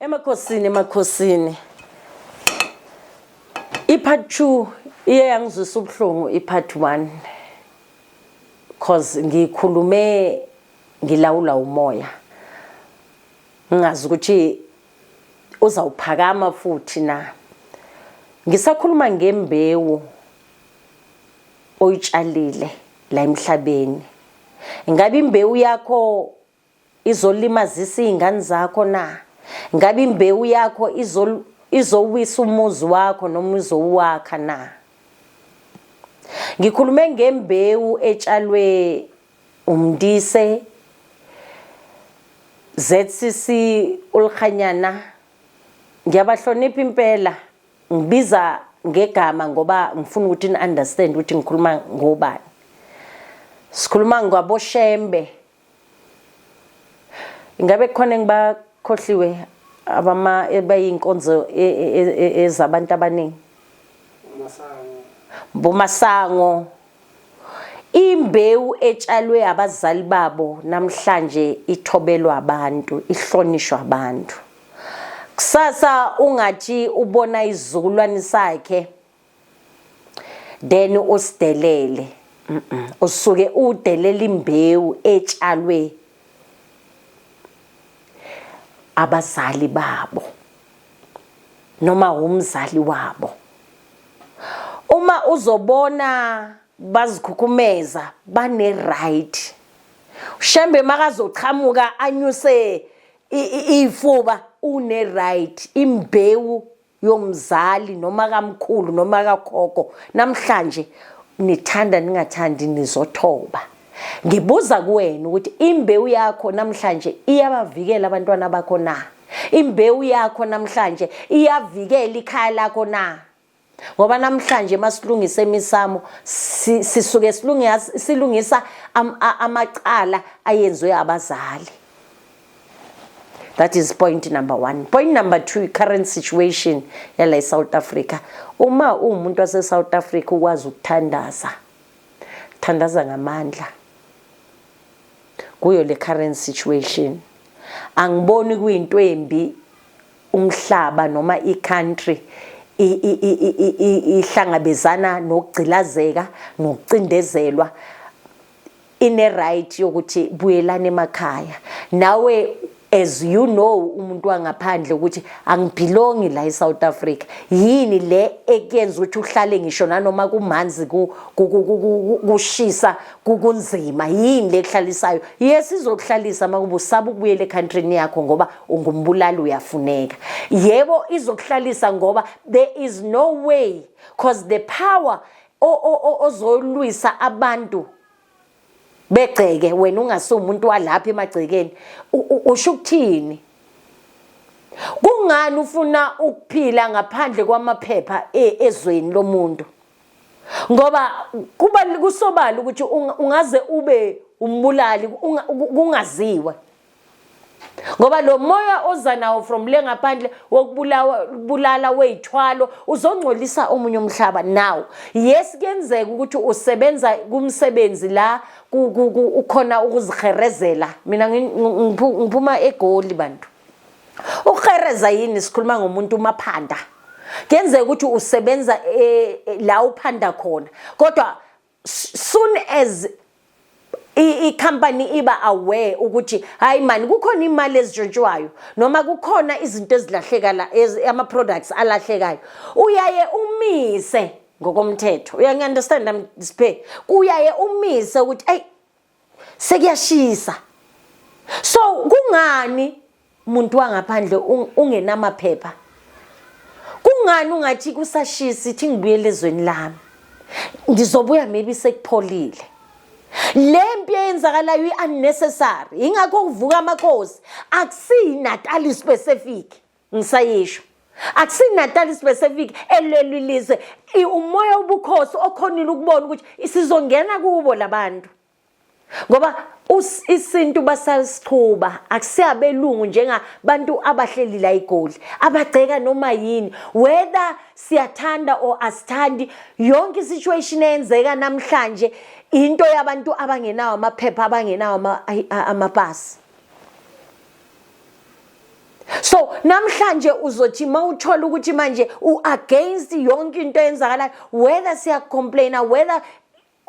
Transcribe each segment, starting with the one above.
Emakhosini ipart 2 iye yangizwisa ubuhlungu ipart 1 cause ngikhulume ngilawula umoya ngazi ukuthi uzawuphakama futhi na ngisakhuluma ngembewu oyitshalile la emhlabeni. Ngabe imbewu yakho izolimazisa izingane zakho na? Ngabe imbewu yakho izowisa umuzi wakho noma izowakha na? Ngikhulume ngembewu etshalwe umndise ZCC uLkhanyana. Ngiyabahlonipha impela, ngibiza ngegama ngoba ngifuna ukuthi ni understand ukuthi ngikhuluma ngobani. Sikhuluma ngaboShembe. Ingabe khona ngibakhohliwe ebayinkonzo ezabantu abaningi? Bomasango. Imbewu etshalwe abazali babo namhlanje ithobelwa abantu, ihlonishwa abantu. Kusasa ungathi ubona izizukulwane sakhe then usidelele. Usuke udelela imbewu etshalwe abazali babo noma umzali wabo. Uma uzobona bazikhukumeza bane right, uShembe makazochamuka anyuse ifuba une right, imbewu yomzali noma kamkhulu noma kakhoko namhlanje nithanda ningathandi nizothoba. Ngibuza kuwena ukuthi imbewu yakho namhlanje iyabavikela abantwana bakho na? Imbewu yakho namhlanje iyavikela ikhaya lakho na? Ngoba namhlanje masilungisa emisamo sisuke silungisa amacala ayenzwe abazali. That is point number 1. Point number 2, current situation yala eSouth Africa. Uma umuntu wase South Africa ukwazi ukuthandaza, thandaza ngamandla kuyo le current situation. Angiboni kuyinto embi umhlaba noma icountry ihlangabezana nokugcilazeka nokucindezelwa ine right yokuthi buyelana emakhaya. Nawe as you know umuntu wangaphandle ukuthi angibelongi la eSouth Africa, yini le ekenza ukuthi uhlale ngisho nanoma kumanzi kushisa kunzima, yini lekuhlalisayo? Yes, izokuhlalisa makuba usaba ukubuyela ecountryn yakho ngoba ungumbulali uyafuneka. Yebo izokuhlalisa ngoba there is no way, cause the power ozolwisa abantu begceke wena ungasumuntu walapha emagcekeni usho ukuthini? Kungani ufuna ukuphila ngaphandle kwamaphepha ezweni lomuntu? Ngoba kuba kusobala ukuthi ungaze ube umbulali kungaziwa. Ngoba lo moya oza nawo from le ngaphandle wokubulala weyithwalo uzongcolisa omunye umhlaba now. Yes, kuyenzeka ukuthi usebenza kumsebenzi la ukhona ukuzikherezela. Mina ngiphuma eGoli bantu. Ukukhereza yini? Sikhuluma ngomuntu maphanda. Kuyenzeka ukuthi usebenza la uphanda khona. Kodwa soon as i-company iba aware ukuthi hayi man kukhona imali ezintshintshwayo noma kukhona izinto ezilahlekala ama-products alahlekayo, uyaye umise ngokomthetho. Uyangi-understand Siphe? Uyaye umise ukuthi hey sekuyashisa. So kungani umuntu wangaphandle ungenamaphepha? Kungani ungathi kusashisa ithi ngibuyele ezweni lami ngizobuya maybe sekupholile? Lempi eyenzakalayo i-unnecessary. Ingakho kuvuka amakhosi akusinatali specific. Ngisayisho akusinatali specific elelilise umoya ubukhosi okhonile ukubona ukuthi isizongena kubo labantu. Ngoba isintu basasichuba akusiyabelungu njengabantu abahleli la eGoli abagceka noma yini, whether siyathanda or asithandi. Yonke situation eyenzeka namhlanje into yabantu abangenawo amaphepha, abangenawo amapasi. So namhlanje uzothi mawuthola ukuthi manje against yonke into eyenzakalayo, whether siya complaina, whether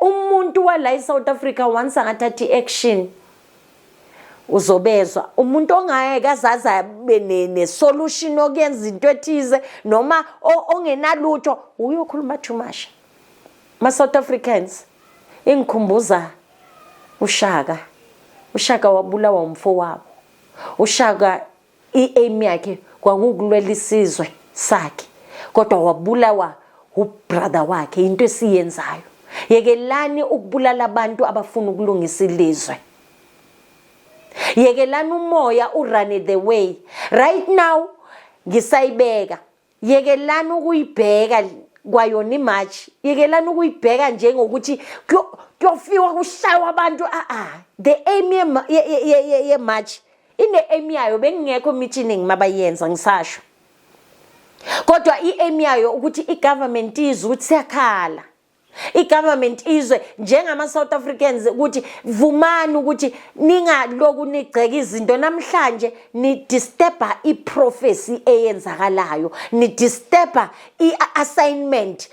umuntu wala eSouth Africa once angathatha iaction, uzobezwa umuntu ongayeke azaza ne solution okuyenza into ethize noma ongenalutho uyokhuluma too much. Ma South Africans ingikhumbuza uShaka wabulawa umfowabo. uShaka i-aim yakhe kwakukulwela isizwe sakhe, kodwa wabulawa ubrother wakhe. Into esiyenzayo, yekelani ukubulala abantu abafuna ukulungisa ilizwe. Yekelani umoya urun the way. Right now ngisayibeka, yekelani ukuyibheka kwayona imarch, yekelani ukuyibheka njengokuthi kuyofiwa kushawa abantu. The aim ye march ine aim yayo bengingekho meeting mabayenza ngisasho, kodwa i-aim yayo ukuthi i-government izwe ukuthi siyakhala. I-government izwe njengama South Africans ukuthi vumani ukuthi ningaloku nigceka izinto. Namhlanje ni disturba i-prophecy eyenzakalayo, ni disturba i-assignment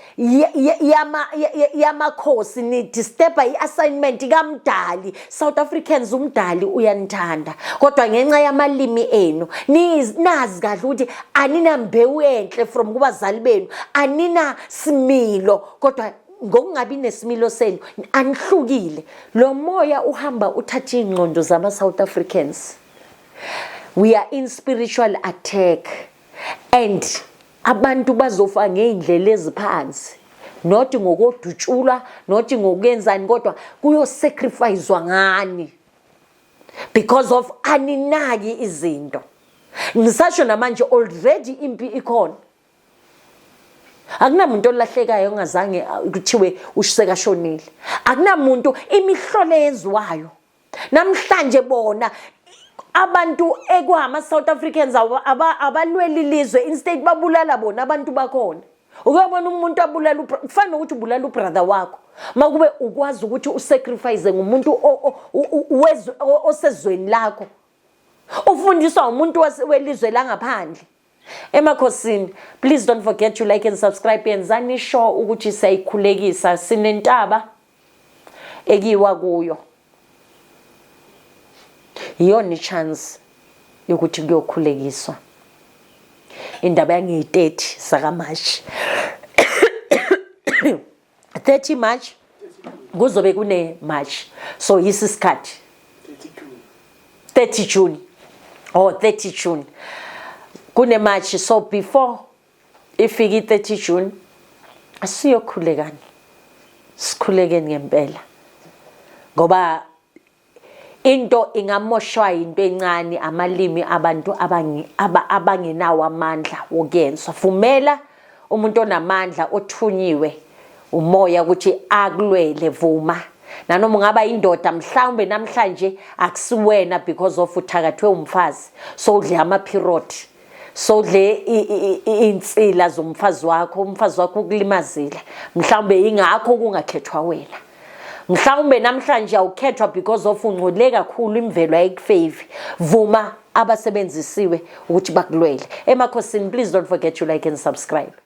yamakhosi, ni disturba i-assignment kaMdali. South Africans umdali uyanithanda, kodwa ngenxa yamalimi enu nazi kahle ukuthi anina mbewu enhle from kubazali benu, anina similo, kodwa ngokungabi nesimilo senu anihlukile. Lo moya uhamba uthatha ingqondo zama South Africans. We are in spiritual attack, and abantu bazofa ngeindlela eziphansi, not ngokodutshulwa, not ngokenzani, kodwa kuyo sacrificewa ngani because of aninaki izinto. Ngisasho namanje already impi ikhona. Akunamuntu olahlekayo ongazange kuthiwe ushiseka shonile. Akunamuntu imihlolo yenziwayo. Namhlanje bona abantu ekwama South Africans abalweli ilizwe instead babulala bona abantu bakhona. Ukubona umuntu abulala kufana ukuthi ubulala ubrother wakho, makube ukwazi ukuthi usacrifice ngumuntu osezweni lakho, ufundiswa umuntu welizwe langaphandle. Emakhosini, please don't forget to like and subscribe. Yenzani sure ukuthi siyayikhulekisa, sinentaba ekiwa kuyo. Iyona chance yokuthi kuyokhulekiswa. Indaba yangi-30 saka March. 30 March kuzobe kune March. So yisisikhathi 30 June. Oh, 30 June. Kune March. So before ifiki 30 June asiyokhulekani. Sikhulekeni ngempela. Ngoba into ingamoshwa into encane, amalimi abantu abangenawo amandla wokuyenza. Vumela umuntu onamandla othunyiwe umoya ukuthi akulwele, vuma. Nanoma ungaba indoda mhlawumbe namhlanje akusiwena because of uthakathwe umfazi, so udle ama-period, so udle insila zomfazi wakho, umfazi wakho ukulimazile, mhlawumbe ingakho kungakhethwa wena. Mhlawumbe namhlanje awukhethwa because of ungcole kakhulu, imvelo ayikufavor. Vuma abasebenzisiwe ukuthi bakulwele. Emakhosini, please don't forget to like and subscribe.